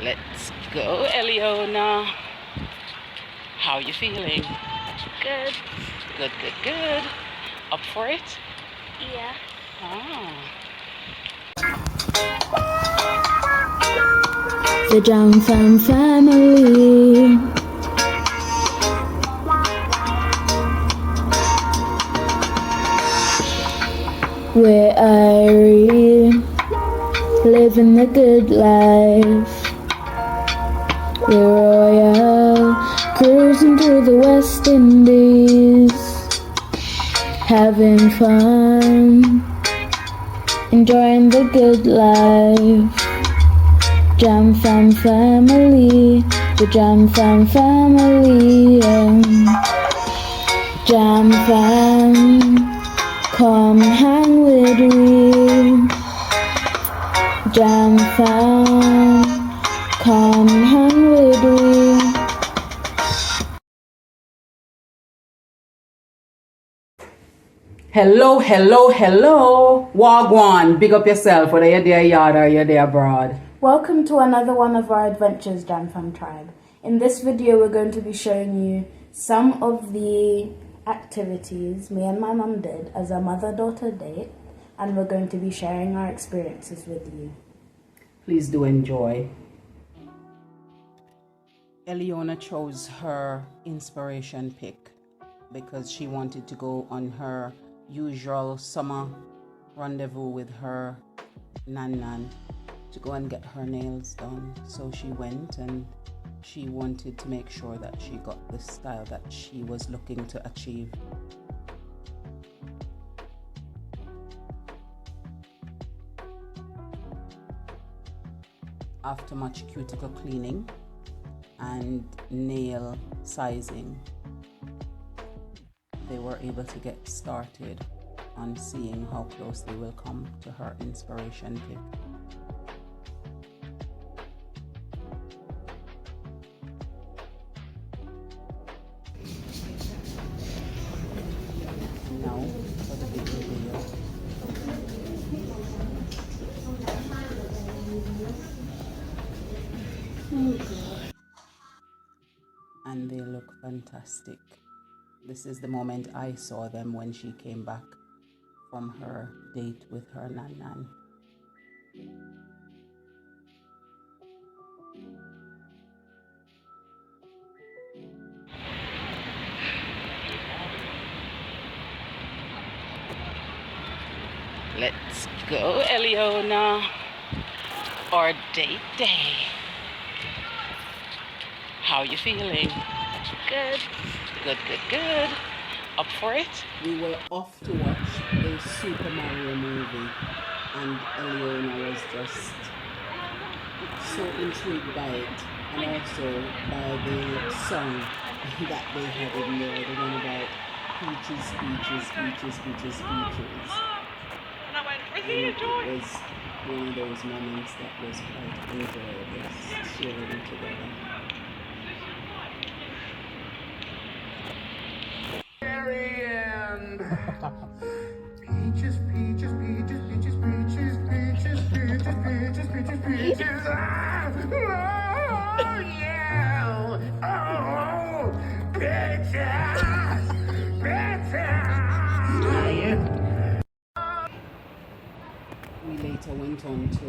Let's go, Eliona. How you feeling? Good. Good, good, good. Up for it? Yeah. Ah. The Jam family. We're Irie, living the good life. We're royal, cruising through the West Indies, having fun, enjoying the good life. Jam family, the Jam family, Jam come hang with me. Jam come hang with me. Hello, hello, hello. Wagwan, big up yourself, whether you're there yard or you're there abroad. Welcome to another one of our adventures, Jam Fam Tribe. In this video, we're going to be showing you some of the activities me and my mum did as a mother-daughter date, and we're going to be sharing our experiences with you. Please do enjoy. Eliona chose her inspiration pick because she wanted to go on her usual summer rendezvous with her nan to go and get her nails done. So she went, and she wanted to make sure that she got the style that she was looking to achieve. After much cuticle cleaning and nail sizing, they were able to get started on seeing how close they will come to her inspiration pick. Now for the big reveal. And they look fantastic. This is the moment I saw them when she came back from her date with her nan. Let's go, Eliona. Our date day. How you feeling? Good. Good, good, good. Up for it? We were off to watch a Super Mario movie, and Eliona was just so intrigued by it, and also by the song that they had in there, the one about peaches, peaches, peaches, peaches, peaches. And it was one of those moments that was quite enjoyable, sharing together. Peaches, peaches, peaches, peaches, peaches, peaches, peaches, peaches, peaches, peaches. Ah! Oh, yeah! Oh, peaches! Peaches! We later went on to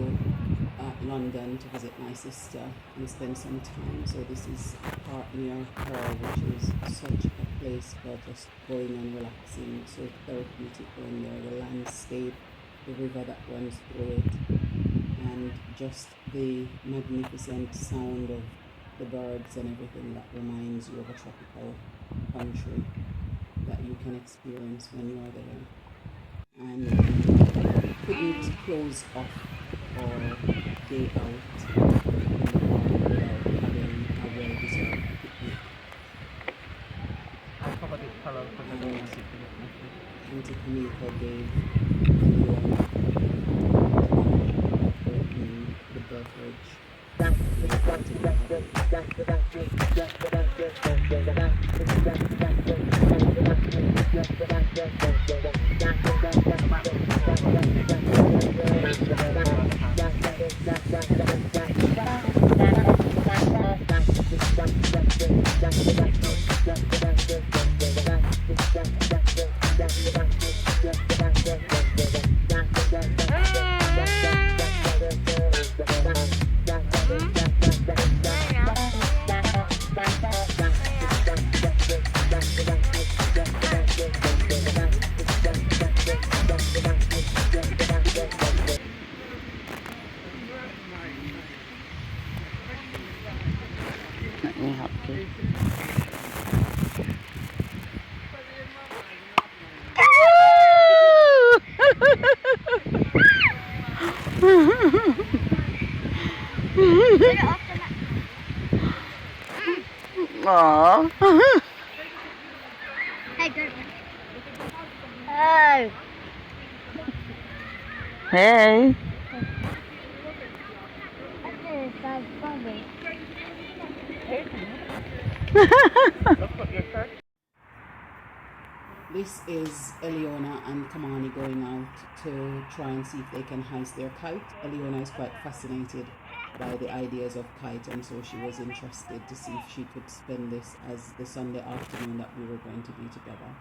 London to visit my sister and spend some time. So this is a part near her, which is such a place for just going and relaxing. So therapeutic when there, the landscape, the river that runs through it, and just the magnificent sound of the birds and everything that reminds you of a tropical country that you can experience when you are there. And couldn't close off or day out without having a well-deserved picnic. Auntie Kamika gave the beverage. Aww. Hey, good. Oh. Hey. That's funny. This is Eliona and Kamani going out to try and see if they can heist their kite. Eliona is quite fascinated by the ideas of kite, and so she was interested to see if she could spend this as the Sunday afternoon that we were going to be together.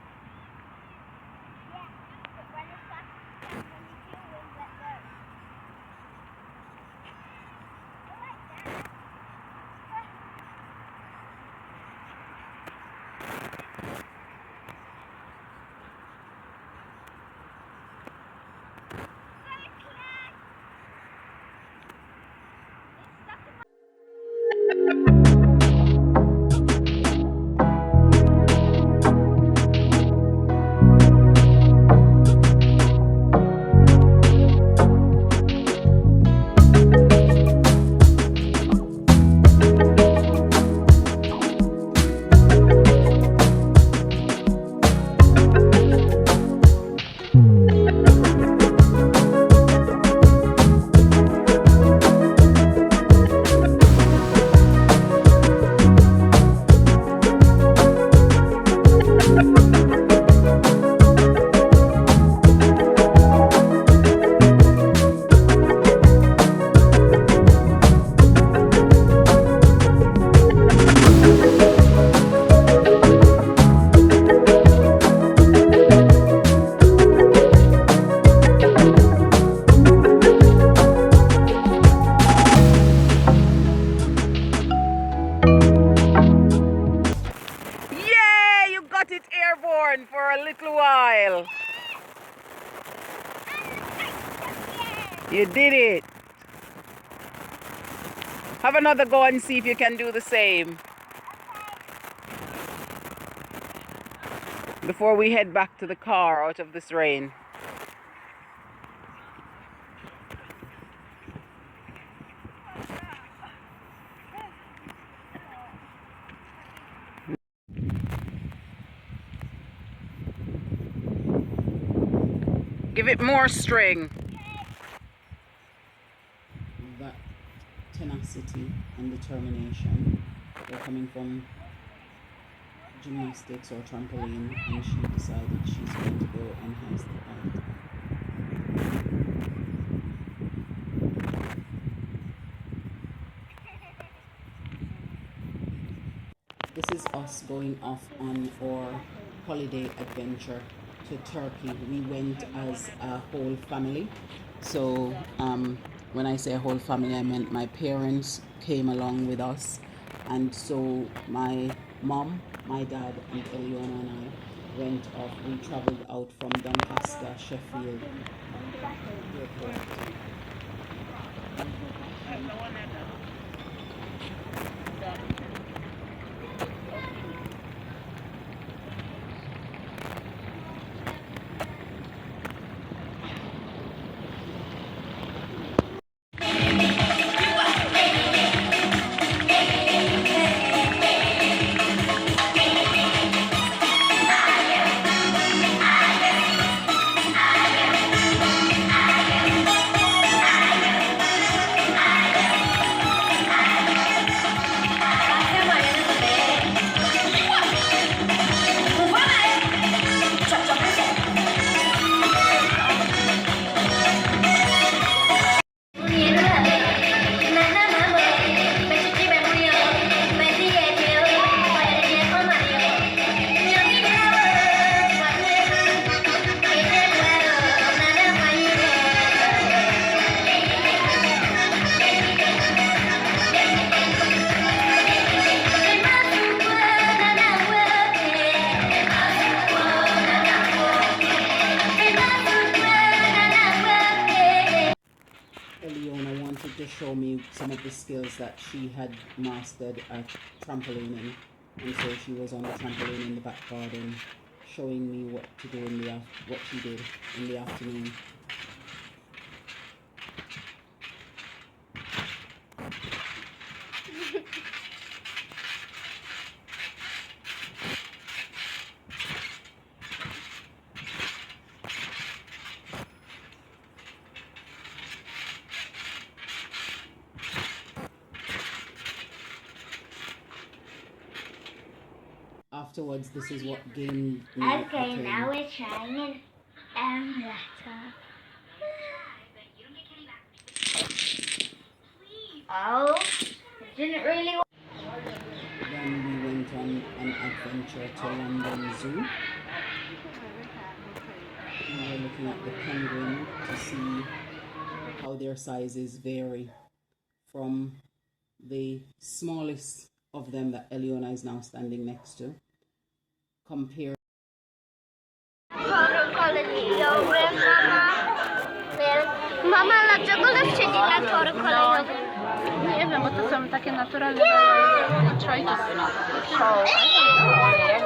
Yay! You got it airborne for a little while. You did it. Have another go and see if you can do the same. Before we head back to the car out of this rain. Give it more string. That tenacity and determination were coming from gymnastics or trampoline, and she decided she's going to go and heist the kite. This is us going off on our holiday adventure to Turkey. We went as a whole family. So when I say a whole family, I meant my parents came along with us, and so my mom, my dad, and Eliona and I went off. We traveled out from Doncaster, Sheffield Airport. me some of the skills that she had mastered at trampolining, and so she was on the trampoline in the back garden showing me what to do what she did in the afternoon. Afterwards, this is what gained me. Okay, now we're trying an letter. Oh, it didn't really work. Then we went on an adventure to London Zoo. We were looking at the penguin to see how their sizes vary from the smallest of them that Eliona is now standing next to, compared. Mama, dlaczego lepsze dinatory kolejowe? Nie wiem, bo to są takie naturalne balaje. Try to show.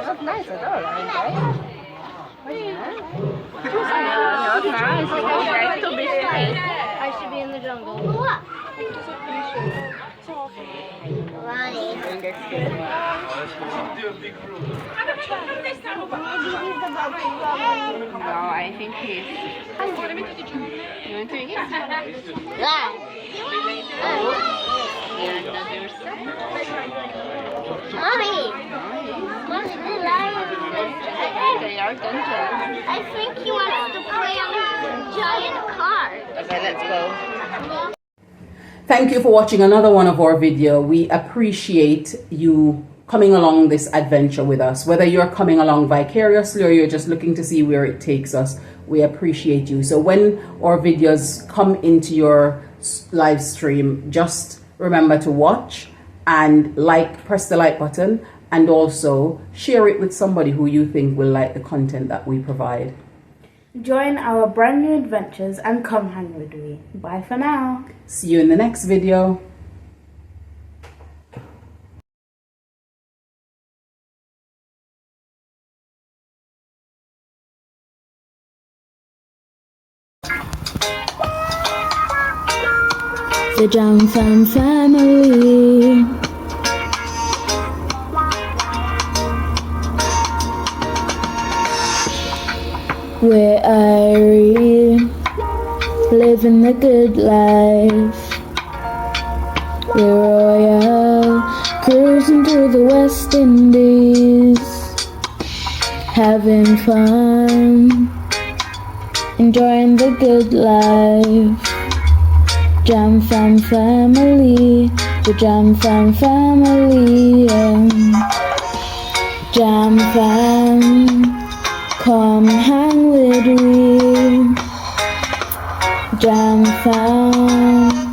Not nice at all, right? Not nice. It would like to be straight. I should be in the jungle. What? Ronnie. No, I think he's... You want to eat? Yeah. Mommy! Mommy, the lion They are dangerous. I think he wants to play on a giant car. Okay, let's go. Thank you for watching another one of our video. We appreciate you coming along this adventure with us. Whether you're coming along vicariously or you're just looking to see where it takes us, we appreciate you. So when our videos come into your live stream, just remember to watch and press the like button, and also share it with somebody who you think will like the content that we provide. Join our brand new adventures and come hang with me. Bye for now. See you in the next video. The Jam Fam family. We're Irie, living the good life. We're royal, cruising through the West Indies, having fun, enjoying the good life. Jam Fam family, the Jam Fam family, Jam Fam. Come hang with me, Jam Fam.